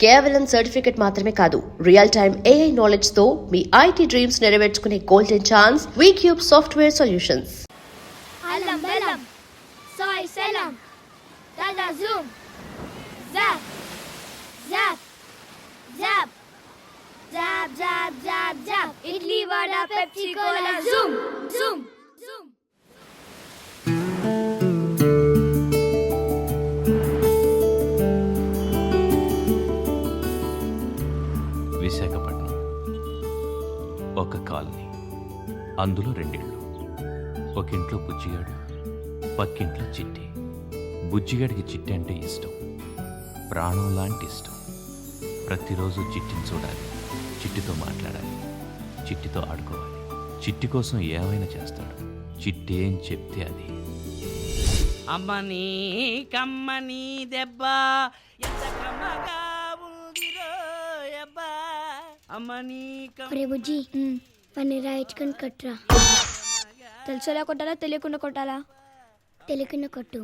కేవలం సర్టిఫికెట్ మాత్రమే కాదు, రియల్ టైమ్ AI నాలెడ్జ్ తో మీ IT డ్రీమ్స్ నెరవేర్చుకునే golden chance Vcube software solutions. Alam Belam, Soy Selam, Dada Zoom, Zap, Zap, Zap, Zap, Zap, Zap, Zap, Idli Vada Pepsi Cola, Zoom, Zoom, Zoom. Visakhapatnam ఒక colony, అందులో రెండిళ్ళు. ఒక ఇంట్లో బుజ్జిగాడు, పక్కింట్లో చిట్టి. బుజ్జిగాడికి చిట్టి అంటే ఇష్టం, ప్రాణం లాంటి ఇష్టం. ప్రతిరోజు చిట్టిని చూడాలి, చిట్టితో మాట్లాడాలి, చిట్టితో ఆడుకోవాలి. చిట్టి కోసం ఏమైనా చేస్తాడు. చిట్టి ఏం చెప్తే అది. అమ్మని కమ్మని దెబ్బ ఎంత కమ్మగా ఉందిరో అబ్బా. అమ్మని ఒరే బుజ్జి పని రాయించుకొని కొట్టురా. తెలిసేలా కొట్టాలా తెలియకుండా కొట్టాలా? తెలియకుండా కొట్టు.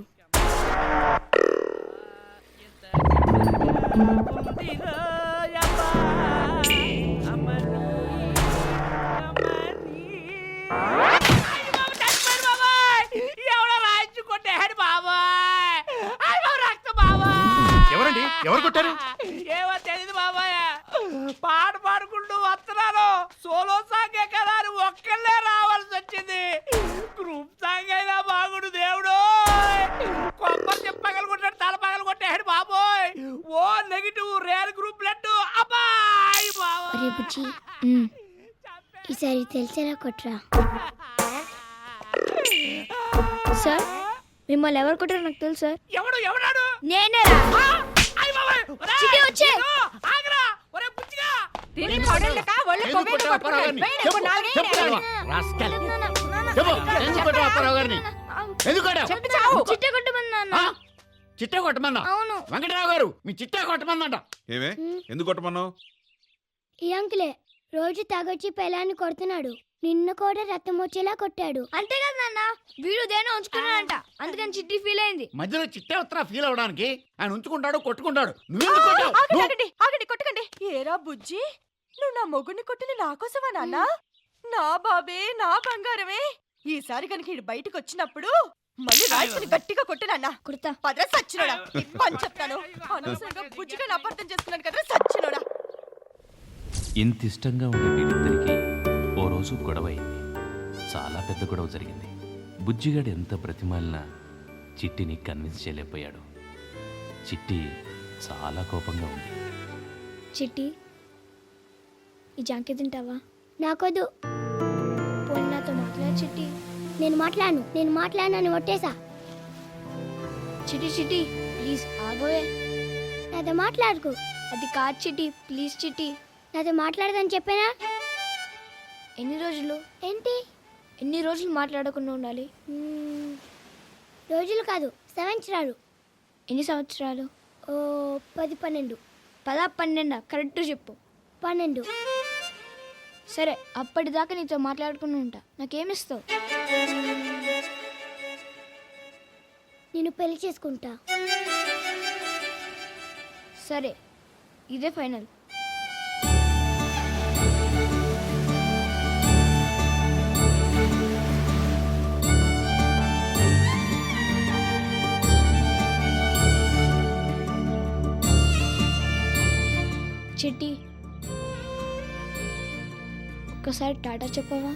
ఎవరండి? ఎవరు కొట్టారు? ఏమో తెలియదు బాబాయ్. పాట పాడుకుంటూ వస్తున్నాను. సోలో సాంగే కదా అని ఒక్కళ్ళే రావాల్సి వచ్చింది. గ్రూప్ సాంగ్ అయినా బాగుడు దేవుడు. కొబ్బరి చెప్ప పగలగొట్టాడు, తల పగలగొట్టాడు బాబోయ్. O negative rare group let అబ్బాయి బాబోయ్. ఒరే బుజ్జి ఈసారి తెలిసేలా కొట్టురా. సార్ మిమ్మల్ని ఎవరు కొట్టారో నాకు తెలుసు సార్. ఎవడు ఎవడాడు? నేనేరా. అయ్ బాబాయ్ చిట్టి వచ్చే. ఆగరా ఒరే బుచ్చిగా. ఎందుకు కొట్టావు అప్పారావు గారిని? చెప్పు, చెప్పు రావా. రాస్కెల్. చెప్పు, ఎందుకు కొట్టావు అప్పారావు గారిని? ఎందుకు కొట్టావు? చిట్టే కొట్టమన్నాను. ఆ? చిట్టా కొట్టమన్నా? అవును. వెంకటరావు గారు మీ చిట్టా కొట్టమందంట. ఏమే ఎందుకు కొట్టమన్నావు? ఈ అంకులే రోజు తాగొచ్చి పెళ్ళాన్ని కొడుతున్నాడు. నిన్న కూడా రక్తం వచ్చేలా కొట్టాడు. అంతే కదా నాన్న, వీడు దేనో ఉంచుకున్నాడంట, అందుకని చిట్టి ఫీల్ అయింది. మధ్యలో చిట్టా ఉత్తరా ఫీల్ అవడానికి ఆయన ఉంచుకుంటాడు, కొట్టుకుంటాడు. నువ్వెందుకు కొట్టావు? ఆగండి కొట్టకండి. ఏరా బుజ్జి, నువ్వు నా మొగుడిని కొట్టింది నా కోసమా నాన్న? నా బాబే, నా బంగారమే. ఈసారి కనుక ఇటు బయటకు వచ్చినప్పుడు మళ్ళీ రాయిని గట్టిగా కొట్టు నాన్న. కుడతా. పదరా సచ్చినోడా, పని చెప్తాను. అనవసరంగా బుజ్జిగా అపార్థం చేసుకున్నాను కదా సచ్చినోడా. ఇంత ఇష్టంగా ఉండే వీరిద్దరికీ ఓ రోజు గొడవ అయింది. చాలా పెద్ద గొడవ జరిగింది. బుజ్జిగాడు ఎంత బ్రతిమాలినా చిట్టిని కన్విన్స్ చేయలేకపోయాడు. చిట్టి చాలా కోపంగా ఉంది. చిట్టి ఈ జాంకి తింటావా? నాకొద్దు. పోనీ నాతో మాట్లాడు చిట్టి. నేను మాట్లాడనని ఒట్టేసా. చిట్టి చిట్టి ప్లీజ్ ఆగోయే. నాతో మాట్లాడుకో. అది కాదు చిట్టి, ప్లీజ్ చిట్టి. నాతో మాట్లాడదని చెప్పానా? ఎన్ని రోజులు? ఏంటి ఎన్ని రోజులు మాట్లాడకుండా ఉండాలి? రోజులు కాదు, సంవత్సరాలు. ఎన్ని సంవత్సరాలు? ఓ 10-12. 10-12 కరెక్ట్ చెప్పు. 12. సరే, అప్పటిదాకా నీతో మాట్లాడుకుని ఉంటా. నాకేమిస్తావు? నేను పెళ్లి చేసుకుంటా. సరే, ఇదే ఫైనల్. చిట్టి ఒక్కసారి టాటా చెప్పవా?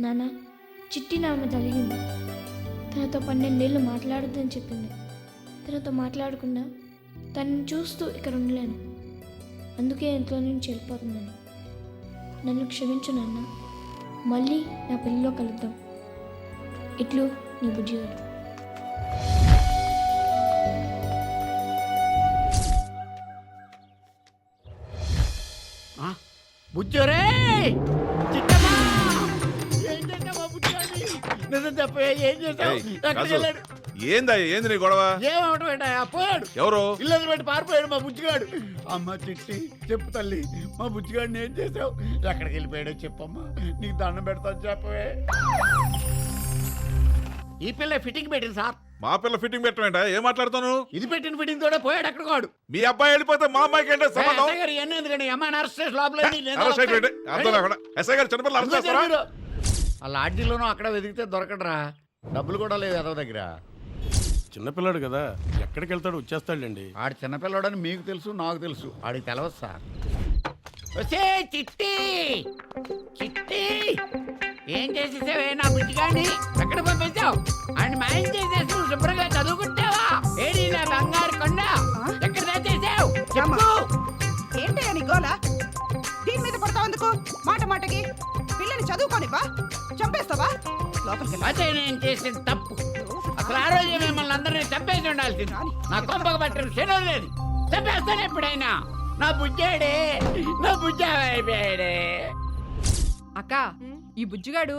నాన్న, చిట్టి నా మీద అలిగింది. తనతో 12 ఏళ్ళు మాట్లాడొద్దని చెప్పింది. తనతో మాట్లాడకుండా తనని చూస్తూ ఇక్కడ ఉండలేను. అందుకే ఇంట్లో నుంచి వెళ్ళిపోతున్నాను. నన్ను క్షమించు నాన్న. మళ్ళీ నా పెళ్ళిలో కలుద్దాం. ఇట్లు నీ బుజ్జిగాడు. బుజ్జోరే నిజం చెప్పే ఏం చేసావు? ఏంది నీ గొడవ? ఏమవటం ఏంటయ్యా, పోయాడు. ఎవరు? ఇల్లు వదిలిపెట్టి పారిపోయాడు మా బుజ్జిగాడు. అమ్మ చిట్టి చెప్పు తల్లి, మా బుజ్జిగాడిని ఏం చేసావు? ఎక్కడికి వెళ్ళిపోయాడో చెప్పమ్మా, నీకు దండం పెడతాను చెప్పవే. ఈ పిల్ల ఫిట్టింగ్ పెట్టింది సార్. మా పిల్ల ఫిట్టింగ్ పెట్టమేంట? ఏం మాట్లాడుతాను? ఇది పెట్టిన ఫిట్టింగ్ తోడే పోయాడు ఎక్కడికి వాడు. మీ అబ్బాయి వెళ్ళిపోతే మా అమ్మాయికి ఏంటో సంబంధం? ఎస్ఐ గారు ఇవన్నీ ఎందుకండి? అమ్మాయిని అరెస్ట్ చేసి లోపల వేయండి, నేను అరెస్ట్ వస్తాను. ఏంటి? అర్థం లేకుండా ఎస్ఐ గారు చిన్నపిల్లలు అరెస్ట్ చేస్తారా? మీరు ఆ లాడ్జీలోనూ అక్కడ వెతికితే దొరకడరా, డబ్బులు కూడా లేదు అదో దగ్గర. చిన్నపిల్లాడు కదా, ఎక్కడికి వెళ్తాడు, వచ్చేస్తాడులేండి. ఆడు చిన్నపిల్లడని మీకు తెలుసు, నాకు తెలుసు, ఆడికి తెలవదు సార్. వచ్చే చిట్టి చిట్టి, ఏం చేసేసావే నా బుజ్జిగాడిని? ఎక్కడ పంపించావు? ఆయన మాయం చేసేసి నువ్వు శుభ్రంగా చదువుకుంటావా? ఏడి నా బంగారు కొండ, ఎక్కడ తెచ్చేసావు చెప్పు. ఏంటయ్యా నీ గోల? దీని మీద పడతావు ఎందుకు? మాట మాటకి పిల్లని చదువుకోనివ్వా? చంపేస్తావా? లోపలికి వెళ్ళు. అదే నేను చేసిన తప్పు. అసలు ఆ రోజే మిమ్మల్ని అందరినీ చంపేసి ఉండాల్సింది. నా కొంపకు పట్టిన శనం లేదు, చంపేస్తాను ఎప్పుడైనా. నా బుజ్జాడే, నా బుజ్జాడే. అక్క, ఈ బుజ్జిగాడు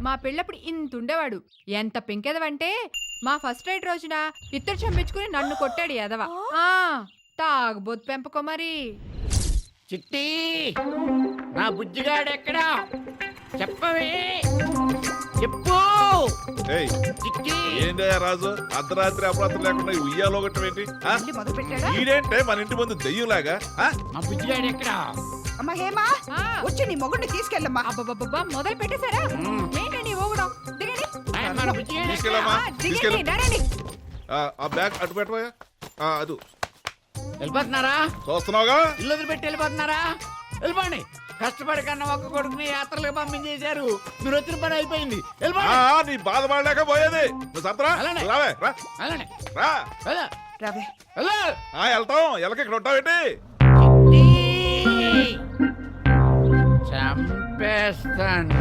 మా పెళ్ళప్పుడు ఇంత ఉండేవాడు. ఎంత పెంకెదవంటే మా ఫస్ట్ రైడ్ రోజున ఇద్దరు చంపించుకుని నన్ను కొట్టాడు ఎదవ. తాగబోతు పెంపకో మరి. చిట్టి, నా బుజ్జిగాడెక్కడా చెప్పవే, చెప్పు. ఏయ్, చిట్టి, ఏంటయ్యా రాజు అర్ధరాత్రి అపరాత్రి లేకుండా ఈ ఉయ్యాలో ఒకటి ఏంటి? మళ్ళీ మొదలు పెట్టాడా? ఈడేంటే మన ఇంటి ముందు దెయ్యంలాగా? మా బుజ్జిగాడెక్కడా? అమ్మా హేమా, వచ్చి నీ మొగుడిని తీసుకెళ్ళమ్మా. అబ్బబ్బబ్బా, మొదలు పెట్టేశారా? ఏంటండి ఊగడం? దిగండి. మన బుజ్జిగాడు తీసుకెళ్ళమ్మా, దిగండి, తీసుకెళ్ళు. నడండి. ఆ బ్యాగ్ అటు పెట్టవా? అదు వెళ్ళిపోతున్నారా? చూస్తున్నావుగా? ఇల్లు వదిలిపెట్టి వెళ్ళిపోతున్నారా? వెళ్ళిపోండి. కష్టపడి కన్నా ఒక్క కొడుకుని యాత్రలకు పంపించేశారు. మీరు వచ్చిన పని అయిపోయింది. వెళ్ళిపోండి. నీ బాధపడలేక పోయేది. నువ్వు సత్రా అలానే. రావే రా వెళ్ళండి. రా. వెళ్ళు. రావే. వెళ్ళు. వెళ్తాం. ఎలకి ఇక్కడ ఉంటావేంటి? చంపేస్తాను.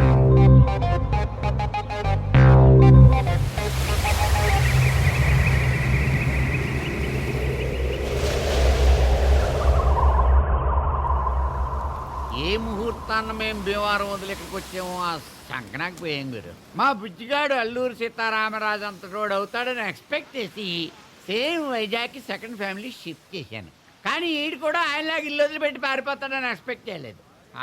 ఏ ముహూర్తాన్ని మేము భీమవరం వదిలి ఇక్కడికి వచ్చామో ఆ సంకనాకి పోయాం గురు. మా బుజ్జిగాడు అల్లూరు సీతారామరాజు అంతటోడు అవుతాడని ఎక్స్పెక్ట్ చేసి సేమ్ వైజాగ్కి సెకండ్ ఫ్యామిలీ షిఫ్ట్ చేశాను. కానీ ఈడు కూడా ఆయనలాగా ఇల్లు వదిలిపెట్టి పారిపోతాడని ఎక్స్పెక్ట్ చేయలేదు.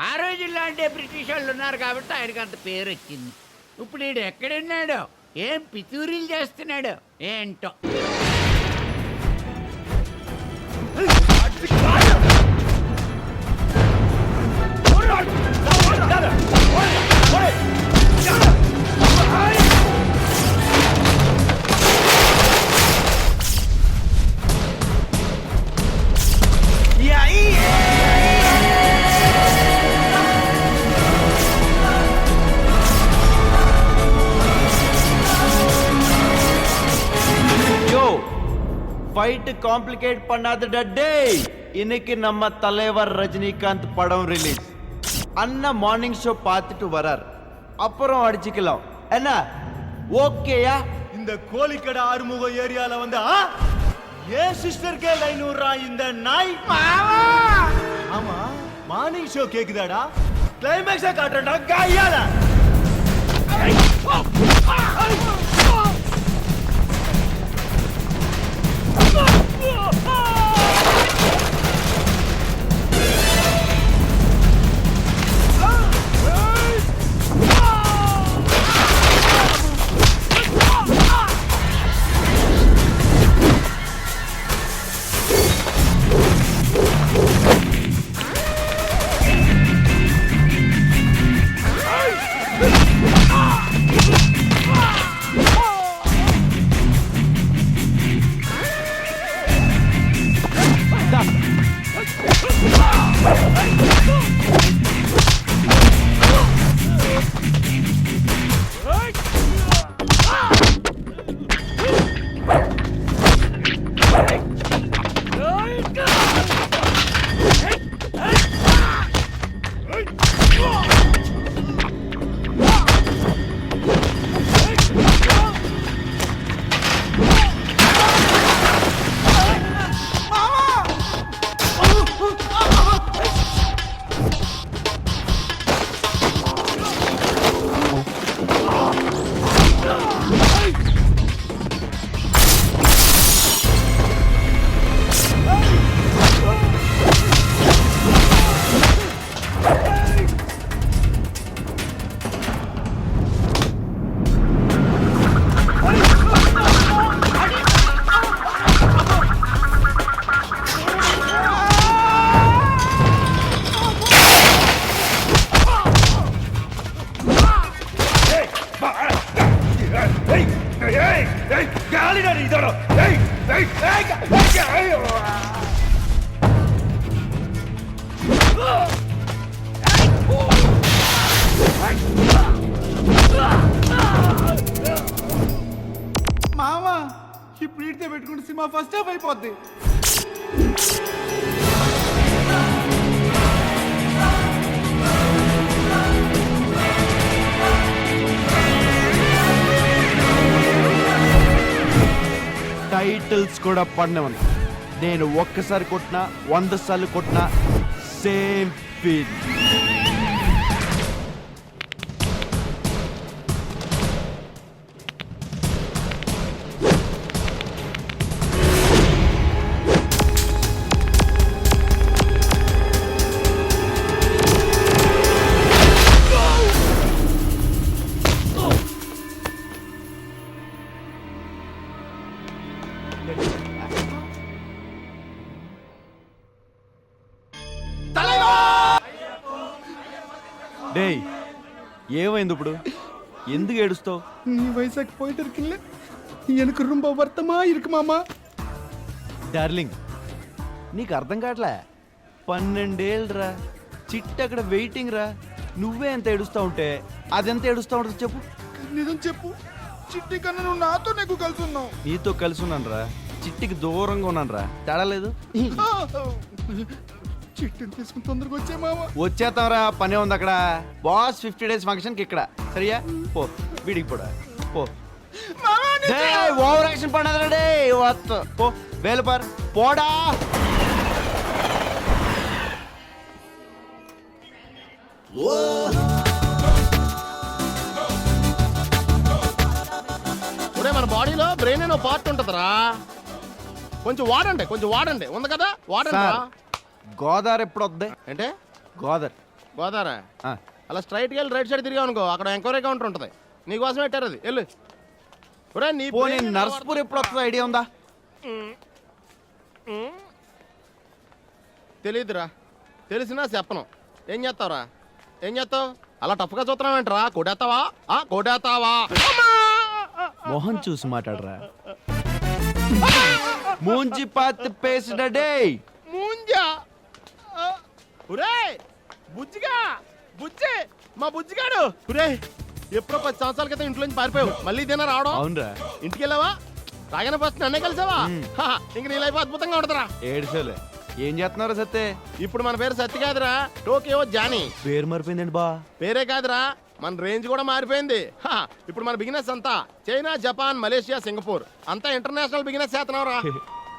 ఆ రోజుల్లో అంటే బ్రిటిష్ వాళ్ళు ఉన్నారు కాబట్టి ఆయనకి అంత పేరు వచ్చింది. ఇప్పుడు ఈడు ఎక్కడున్నాడో, ఏం పితూరీలు చేస్తున్నాడో ఏంటో. ஃபைட் காம்ப்ளிகேட் பண்ணாத டே. இன்னைக்கு நம்ம தலைவர் ரஜினிகாந்த் படம் ரிலீஸ். அண்ணா மார்னிங் ஷோ பார்த்துட்டு வரார், அப்புறம் அடிச்சுக்கலாம் என்ன? ஓகேயா? இந்த கோழிக்கடை ஆறுமுக ஏரியால வந்து ஏன் சிஸ்டர்க்கே லைன் விடுறான் இந்த நாய். ஆமா, மார்னிங் ஷோ கேக்குதாடா? கிளைமேக்ஸா காட்டுறா கையால. మామ ఇప్పుడు ఈడితే పెట్టుకుంటే సినిమా ఫస్ట్ హాఫ్ అయిపోద్ది. టైటిల్స్ కూడా పడినవను. నేను ఒక్కసారి కొట్టినా 100 సార్లు కొట్టినా సేమ్ ఫీల్. டேய் ஏன் ఇప్పుడు ఎందుకు ఏడుస్తావు? நீ வயசாக்கு போயிட்டு இருக்குல்ல எனக்கு ரொம்ப வருத்தமா இருக்கு மாமா. డార్లింగ్ నీకు అర్థం కావట్లే, 12 ఏళ్ళరా, చిట్టి అక్కడ వెయిటింగ్ రా. నువ్వే ఎంత ఏడుస్తా ఉంటే అదెంత ఏడుస్తా ఉంటుంది చెప్పు. నిజం చెప్పు, చిట్టి కన్నా నువ్వు నాతో నీకు కలిసి ఉన్నావు. నీతో కలిసి ఉన్నాను రా, చిట్టికి దూరంగా ఉన్నాను రా. తేడాలేదు. చిట్టిని తీసుకుని తొందరగా వచ్చే మామ. వచ్చేస్తాం రా, పనే ఉంది అక్కడ. బాస్ 50 డేస్ ఫంక్షన్కి ఇక్కడ. సరియా పో, వీడికి పోడా పో. ఓవర్ యాక్షన్ పడదు డే పో, వేలు పార్ పోడా. మన బాడీలో బ్రెయిన్ అనే పార్ట్ ఉంటుందిరా, కొంచెం వాడండి ఉంది కదా, వాడండి. గోదావరి ఎప్పుడు వద్దే అంటే గోదావరి అలా స్ట్రైట్ గా రైట్ సైడ్ తిరిగా అనుకో, అక్కడ ఎంక్వైరీ కౌంటర్ ఉంటుంది. నీకోసం పెట్టారు అది, వెళ్ళు. నర్స్పూర్ ఎప్పుడు వస్తుంది ఐడియా ఉందా? తెలీదురా, తెలిసినా చెప్పను. ఏం చేస్తావు అలా టఫ్గా చూస్తున్నావేంట్రా? కొడేస్తావా? మొహం చూసి మాట్లాడరా. మూంజి పాతి పేసిడే మూంజా. బుజ్జి మా బుజ్జిగాడు. ఎప్పుడో 10 సంవత్సరాల క్రితం ఇంట్లో నుంచి పారిపోయావు, మళ్ళీ ఇదేనా రావడం? అవునరా. ఇంటికి వెళ్ళావా? రాగానే ఫస్ట్ నన్నే కలిసావా? ఇంక నీ లైఫ్ అద్భుతంగా ఉంటుందిరా. ఏడుసోలే. ఏం చేస్తున్నారా సత్తే? ఇప్పుడు మన పేరు సత్తి కాదురా, టోకియో జానీ. పేరు మారిపోయిందండి బా. పేరే కాదురా, మన రేంజ్ కూడా మారిపోయింది. ఇప్పుడు మన బిజినెస్ అంతా చైనా, జపాన్, మలేషియా, సింగపూర్ అంతా ఇంటర్నేషనల్ బిజినెస్ చేస్తున్నావురా.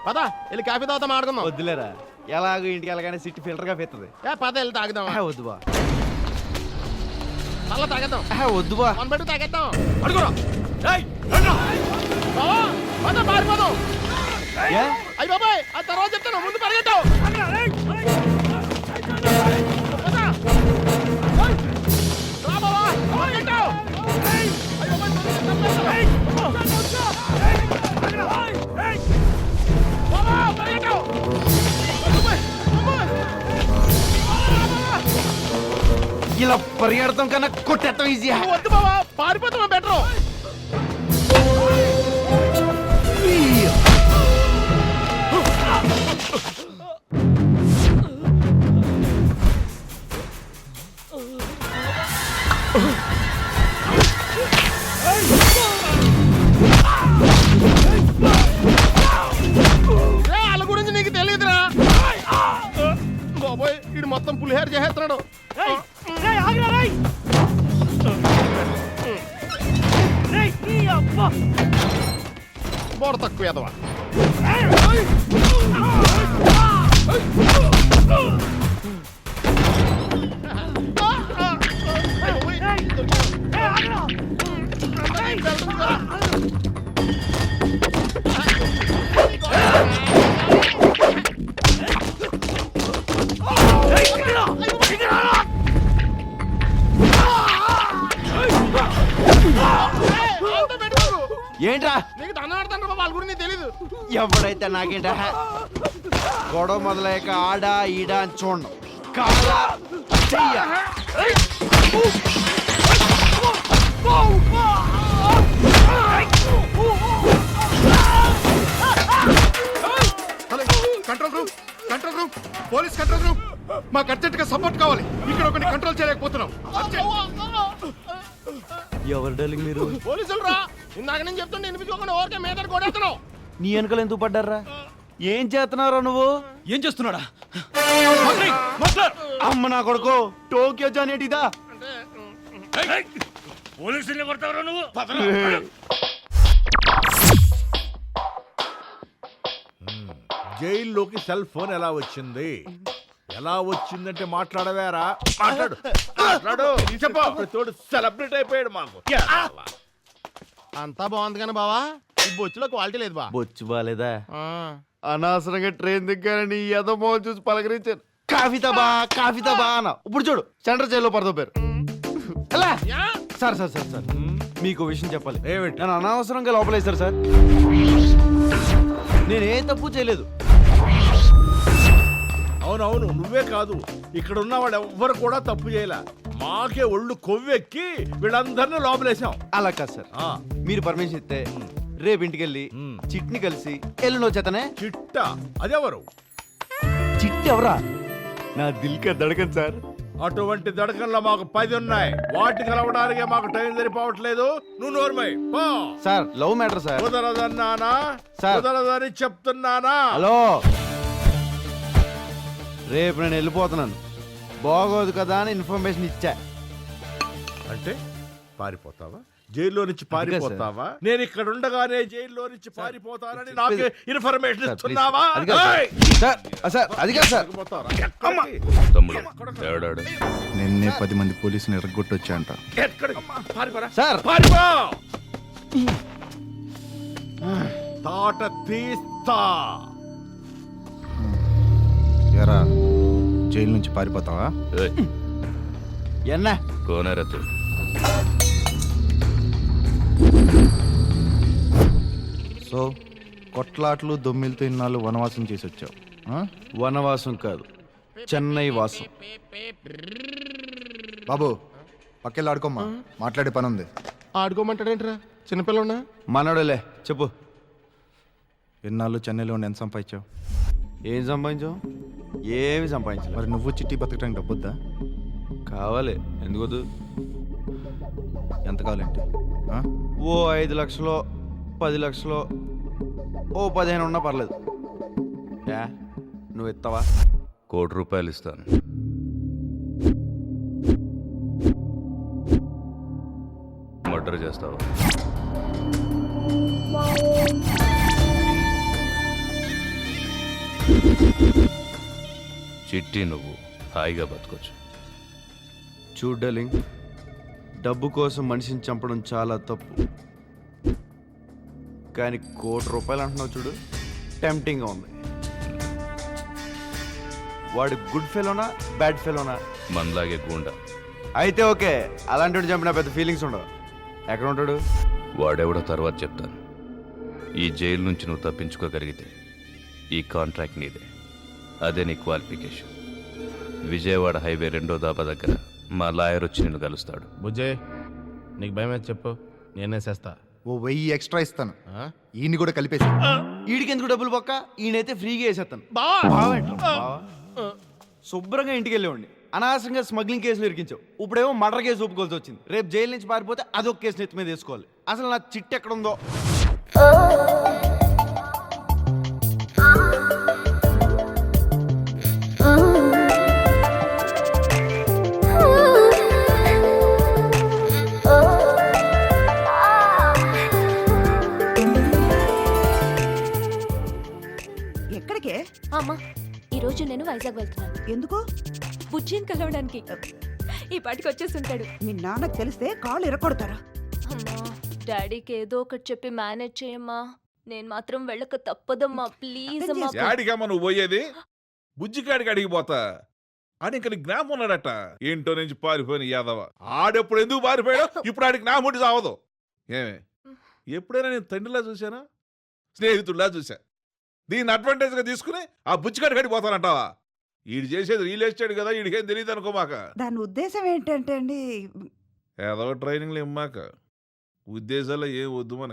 పదా వెళ్ళి కాఫీ తాగుతా మాట్లాడుకుందాం. వద్దులేరా, ఎలాగో ఇంటికి వెళ్ళగానే సిట్టి ఫిల్టర్ గా పెత్తది. పద వెళ్ళి తాగుదాం. వద్దు బా, అలా తాగేద్దాం. వద్దు బా, మన బట్టి తాగేద్దాం. అడుగురా పారిపోదాం. అయ్యి బాబాయ్, ఆ తర్వాత చెప్తాను, ముందు పరిగెట్టావు. ఇలా పరిగెడతాం కన్నా కొట్టేస్తాం ఈజీ. వద్దు బాబా, పారిపోతామా బెటర్. వాళ్ళ గురించి నీకు తెలియదురా బాబోయ్, వీడు మొత్తం పులిహేర చేసేస్తున్నాడు. బోడ తక్కువ ఎదవా. ఏంట్రా నీకు దండ వాళ్ళ గురించి తెలీదు. ఎవడైతే నాకేంట గొడవ మొదలయ్యాక ఆడా ఈడా అని చూడడం కాదా చెయ్య. మాకు అర్జెంట్ గా సపోర్ట్ కావాలి. ఇక్కడ ఒకటి కంట్రోల్ చేయలేకపోతున్నాం. ఎవరు డార్లింగ్ మీరు? పోలీసులు రా. ఇందాక నేను చెప్తుంటే వినిపించుకోకుండా ఓరికే మీద కొడేస్తున్నావు. నీ వెనకలు ఎందుకు పడ్డారా? ఏం చేస్తున్నారా నువ్వు? ఏం చేస్తున్నాడా? అమ్మ నా కొడుకు, టోక్యో జానేటిదా? పోలీసుల్ని కొడతావు నువ్వు? జైల్లోకి సెల్ ఫోన్ ఎలా వచ్చింది? ఎలా వచ్చిందంటే మాట్లాడవేరా? మాట్లాడు మాట్లాడు. చెప్పు. తోడు సెలబ్రేట్ అయిపోయాడు మాకు. అంతా బాగుంది కానీ బావా, ఈ బొచ్చులో క్వాలిటీ లేదు బా. బొచ్చు బాలేదా? అనవసరంగా ట్రైన్ దిగ్గానని ఏదో మోహన్ చూసి పలకరించాను. కాఫీతాబా కాఫీతాబా అన్న. ఇప్పుడు చూడు, సెంట్రల్ జైల్లో పడతావు పేరు. సార్ సార్ సార్ సార్, మీకు విషయం చెప్పాలి. ఏమిటి? నన్ను అనవసరంగా లోపలేశారు సార్. నేనే తప్పు చేయలేదు. అవునవును, నువ్వే కాదు, ఇక్కడ ఉన్న వాడు ఎవ్వరు కూడా తప్పు చేయలే. మాకే ఒళ్ళు కొవ్వెక్కి వీళ్ళందరినీ లోపలేసాం. అలా కాదు సార్, మీరు పర్మిషన్ ఇస్తే రేపు ఇంటికి వెళ్ళి చిట్ని కలిసి ఎల్లుండి వచ్చేతనే. చిట్ట అదెవరు? చిట్టి ఎవరా? నా దిల్కా దడకన్ సార్. అటువంటి దడకల్లో మాకు 10 ఉన్నాయి. వాటి కలవడానికే మాకు టైం సరిపోవట్లేదు. నువ్వు నోర్మై పో. Sir love matter sir. కుదరదన్నానా? సార్. కుదరదని చెప్తున్నానా? హలో, రేపు నేను వెళ్ళిపోతున్నాను. బాగోదు కదా అని ఇన్ఫర్మేషన్ ఇచ్చా. అంటే పారిపోతావా? జైల్లో నుంచి పారిపోతావా? నేను ఇక్కడ ఉండగానే జైల్లో నుంచి పారిపోతానని నాకు ఇన్ఫర్మేషన్ ఇస్తున్నావా? అది కాదు సార్. తమ్ముడు ఏడాడు? నిన్నే 10 మంది పోలీసుని ఎరగొట్టొచ్చా అంట. సార్ పారిపో. తాట తీస్తా. ఎరా, జైలు నుంచి పారిపోతావా? ఎన్నా కోనరతు సో కొట్లాట్లు దొమ్మిలతో ఇన్నాళ్ళు వనవాసం చేసి వచ్చావు. వనవాసం కాదు, చెన్నై వాసం. బాబు పక్కెళ్ళి ఆడుకోమ్మా, మాట్లాడే పని ఉంది. ఆడుకోమంటాడేంట్రా, చిన్నపిల్లన్నా? మనోడలే చెప్పు. ఎన్నాళ్ళు చెన్నైలో ఉండి ఎంత సంపాదించావు? ఏం సంపాదించావు? ఏమి సంపాదించలేదు. మరి నువ్వు చిట్టి బతకడానికి డబ్బొద్దా? కావాలి. ఎందుకొద్దు? ఎంత కావాలంటే? ఓ 5 లక్షలో 10 లక్షలో ఓ 15 ఉన్నా పర్లేదు. నువ్వు ఇస్తావా? ₹1,00,00,000 ఇస్తాను. మర్డర్ చేస్తావా? చిట్టి నువ్వు హాయిగా బతకొచ్చు. చూడు డార్లింగ్, డబ్బు కోసం మనిషిని చంపడం చాలా తప్పు. కానీ ₹1,00,00,000 అంటున్నావు చూడు, టెంప్టింగ్గా ఉంది. వాడు గుడ్ ఫెలోనా బ్యాడ్ ఫెలోనా? మనలాగే గూండా. అయితే ఓకే, అలాంటి చంపిన పెద్ద ఫీలింగ్స్ ఉండవు. ఎక్కడ ఉంటాడు? వాడెవడో తర్వాత చెప్తాను. ఈ జైలు నుంచి నువ్వు తప్పించుకోగలిగితే ఈ కాంట్రాక్ట్ నీదే. అదే నీ క్వాలిఫికేషన్. విజయవాడ హైవే 2వ దాబా దగ్గర మా లాయర్ వచ్చి నిన్ను కలుస్తాడు. బుజ్జే, నీకు భయం అయితే చెప్పు, నేనే చేస్తా. ఓ 1000 ఎక్స్ట్రా ఇస్తాను. ఈయన్ని కూడా కలిపేసి. వీడికి ఎందుకు డబ్బులు పక్క? ఈయనైతే ఫ్రీగా వేసేస్తాను. శుభ్రంగా ఇంటికి వెళ్ళేవాడిని. అనవసరంగా స్మగ్లింగ్ కేసులు ఇరికించావు. ఇప్పుడేమో మర్డర్ కేసు ఒప్పుకోవాల్సి వచ్చింది. రేపు జైలు నుంచి పారిపోతే అదొక కేసు నెత్తి మీద వేసుకోవాలి. అసలు నా చిట్టి ఎక్కడ ఉందో. ఎక్కడికే? అమ్మా, ఈరోజు నేను వైజాగ్ వెళ్తున్నాను. ఎందుకు? బుజ్జిని కలవడానికి. ఈ పాటికి వచ్చేసి ఉంటాడు. మీ నాన్నకు తెలిస్తే కాళ్ళు ఎరగొడతారా? అమ్మా, డాడీకి ఏదో ఒకటి చెప్పి మేనేజ్ చేయమ్మా. నేను మాత్రం వెళ్ళక తప్పదమ్మా, ప్లీజ్ అమ్మా. యాడికమ్మా నువ్వు పోయేది? బుజ్జికాడికి అడిగిపోతా అని ఇంక నీకు జ్ఞాపం ఉన్నాడట. ఏంటో నుంచి పారిపోయిన యాదవ. ఆడెప్పుడు ఎందుకు పారిపోయాడో ఇప్పుడు ఆడికి నా ముట్టి సావదు. ఏమే, ఎప్పుడైనా నేను తండ్రిలా చూశానా, స్నేహితుడిలా చూశా? దీన్ని అడ్వాంటేజ్గా తీసుకుని ఆ బుజ్జికాడికి అడిగిపోతానంటావా? ఈడు చేసేది రియల్ ఎస్టేట్ కదా, ఈడికేం తెలియదు అనుకోమాక. దాని ఉద్దేశం ఏంటంటే అండి, ఏదో ట్రైనింగ్లు ఇమ్మాక ఉద్దేశాల్లో ఏం వద్దు మనకి.